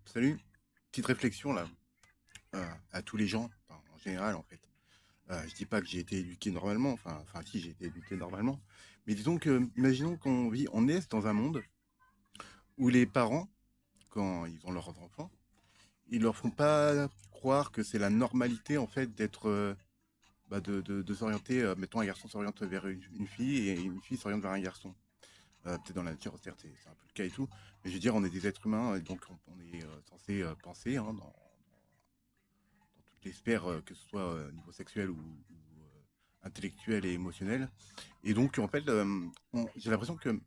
Salut, petite réflexion là, à tous les gens, enfin, en général en fait. Je dis pas que j'ai été éduqué normalement, enfin si j'ai été éduqué normalement, mais disons que, imaginons on est dans un monde où les parents, quand ils ont leurs enfants, ils leur font pas croire que c'est la normalité en fait d'être, de s'orienter, mettons un garçon s'oriente vers une fille et une fille s'oriente vers un garçon. Peut-être dans la nature, certes, c'est un peu le cas et tout, mais je veux dire, on est des êtres humains, et donc on est censé penser hein, dans toutes les sphères, que ce soit au niveau sexuel intellectuel et émotionnel. Et donc, en fait, j'ai l'impression que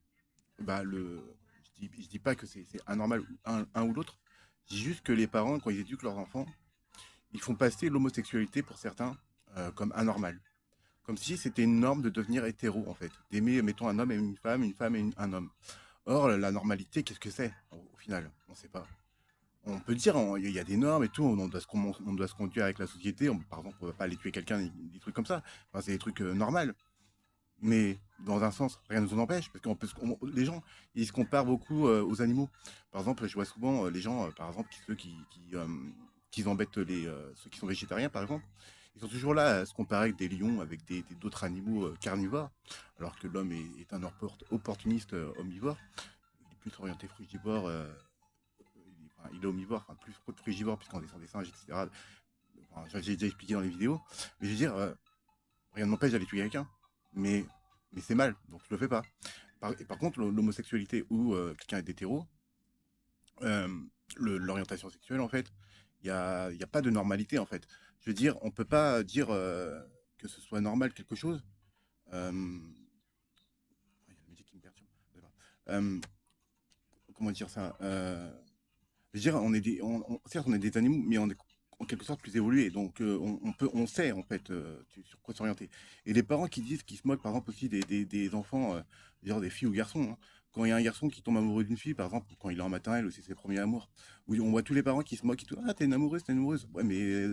bah, je dis pas que c'est anormal un ou l'autre, je dis juste que les parents, quand ils éduquent leurs enfants, ils font passer l'homosexualité pour certains comme anormal. Comme si c'était une norme de devenir hétéro, en fait. D'aimer, mettons, un homme et une femme et un homme. Or, la normalité, qu'est-ce que c'est au final? On ne sait pas. On peut dire, il y a des normes et tout, on doit se conduire avec la société. Par exemple, on ne va pas aller tuer quelqu'un, des trucs comme ça. Enfin, c'est des trucs normaux. Mais dans un sens, rien ne nous en empêche, parce les gens, ils se comparent beaucoup aux animaux. Par exemple, je vois souvent les gens, par exemple, qui embêtent ceux qui sont végétariens, par exemple. Ils sont toujours là à se comparer avec des lions, avec d'autres animaux carnivores, alors que l'homme est un opportuniste omnivore. Il est plus orienté frugivore, il est omnivore, enfin, plus frugivore, puisqu'on descend des singes, etc. Enfin, j'ai déjà expliqué dans les vidéos. Mais je veux dire, rien ne m'empêche d'aller tuer quelqu'un. Mais, mais c'est mal, donc je le fais pas. Par contre, l'homosexualité ou quelqu'un est hétéro, euh, l'orientation sexuelle, en fait, il y a pas de normalité, en fait. Je veux dire, on peut pas dire que ce soit normal quelque chose. Il y a la musique qui me perturbe. D'accord. Euh, comment dire ça Je veux dire, certes, on est des animaux, mais on est en quelque sorte plus évolués. Donc, on sait, en fait, sur quoi s'orienter. Et les parents qui disent, qui se moquent, par exemple, aussi des enfants, genre des filles ou garçons, hein. Quand il y a un garçon qui tombe amoureux d'une fille, par exemple, quand il est en maternelle ou c'est ses premiers amours, où on voit tous les parents qui se moquent et tout, ah, t'es une amoureuse, t'es une amoureuse. Ouais, mais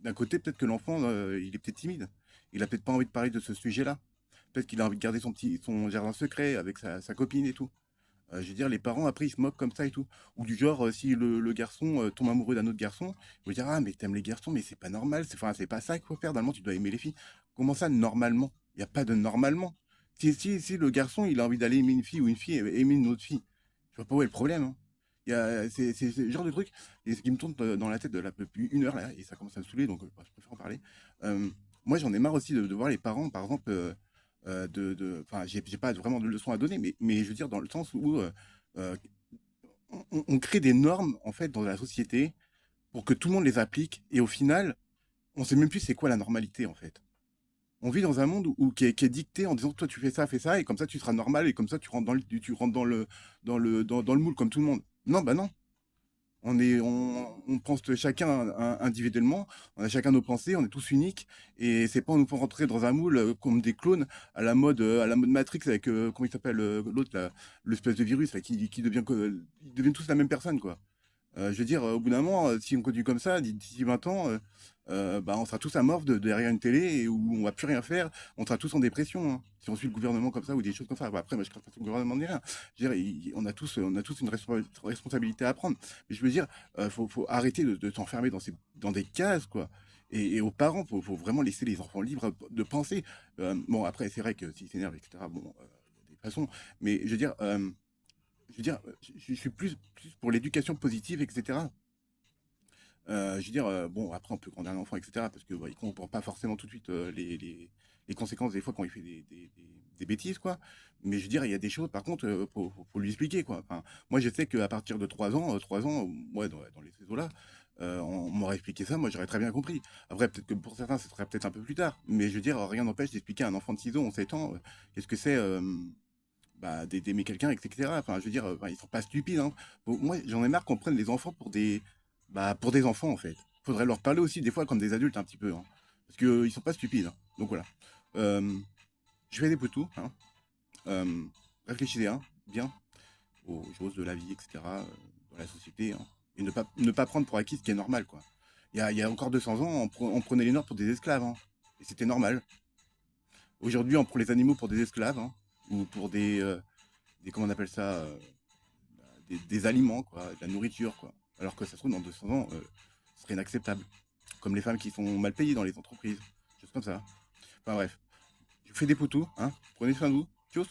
d'un côté, peut-être que l'enfant, il est peut-être timide. Il a peut-être pas envie de parler de ce sujet-là. Peut-être qu'il a envie de garder son jardin secret avec sa copine et tout. Je veux dire, les parents, après, ils se moquent comme ça et tout. Ou du genre, si le garçon tombe amoureux d'un autre garçon, ils vont dire, ah, mais t'aimes les garçons, mais c'est pas normal, c'est pas ça qu'il faut faire. Normalement, tu dois aimer les filles. Comment ça, normalement? Il n'y a pas de normalement. Si le garçon, il a envie d'aller aimer une fille ou une fille aimer une autre fille, je vois pas où est le problème, hein. C'est le genre de truc et ce qui me tourne dans la tête depuis une heure là, et ça commence à me saouler, donc bah, je préfère en parler. Euh, Moi, j'en ai marre aussi de voir les parents, par exemple, enfin, j'ai pas vraiment de leçons à donner, mais je veux dire dans le sens où euh, on crée des normes en fait dans la société pour que tout le monde les applique, et au final, on sait même plus c'est quoi la normalité en fait. On vit dans un monde qui est dicté en disant toi tu fais ça et comme ça tu seras normal et comme ça tu rentres dans le moule comme tout le monde. Non, bah non. On pense chacun individuellement, on a chacun nos pensées, on est tous uniques, et c'est pas en nous faisant rentrer dans un moule comme des clones à la mode Matrix avec, comment il s'appelle, l'autre, là, l'espèce de virus, là, ils deviennent tous la même personne, quoi. Je veux dire, au bout d'un moment, si on continue comme ça, d'ici 20 ans, bah, on sera tous amorphes derrière une télé et où on va plus rien faire. On sera tous en dépression, hein, si on suit le gouvernement comme ça ou des choses comme ça. Bah, après, moi, je crache pas sur le gouvernement ni rien. Je veux dire, on a tous une responsabilité à prendre. Mais je veux dire, faut arrêter de s'enfermer dans des cases, quoi. Et aux parents, faut vraiment laisser les enfants libres de penser. Bon, après, c'est vrai que s'ils s'énervent, etc., bon, il y a des façons. Mais je veux dire, je suis plus pour l'éducation positive, etc. Je veux dire, bon, après, on peut grandir un enfant, etc. Parce que, il comprend pas forcément tout de suite les conséquences des fois quand il fait des bêtises, quoi. Mais je veux dire, il y a des choses, par contre, faut lui expliquer, quoi. Enfin, moi, je sais qu'à partir de 3 ans, ouais, dans les eaux-là, on m'aurait expliqué ça, moi, j'aurais très bien compris. Après, peut-être que pour certains, ce serait peut-être un peu plus tard. Mais je veux dire, rien n'empêche d'expliquer à un enfant de 6 ans ou 7 ans, qu'est-ce que c'est. Bah, d'aimer quelqu'un, etc. Enfin, je veux dire, ils sont pas stupides, hein. Moi, j'en ai marre qu'on prenne les enfants pour des enfants, en fait. Faudrait leur parler aussi, des fois, comme des adultes, un petit peu, hein. Parce qu'ils ils sont pas stupides, hein. Donc voilà. Euh, je fais des poutous, hein. Euh, Réfléchissez, hein, bien aux choses de la vie, etc., dans la société, hein. Et ne pas prendre pour acquis ce qui est normal, quoi. Il y a encore 200 ans, on prenait les Noirs pour des esclaves, hein. Et c'était normal. Aujourd'hui, on prend les animaux pour des esclaves, hein. Ou pour comment on appelle ça, des aliments, quoi, de la nourriture, quoi. Alors que ça se trouve, dans 200 ans, ce serait inacceptable. Comme les femmes qui sont mal payées dans les entreprises, choses comme ça. Enfin bref, je vous fais des poutous, hein. Prenez soin de vous. Tchuss!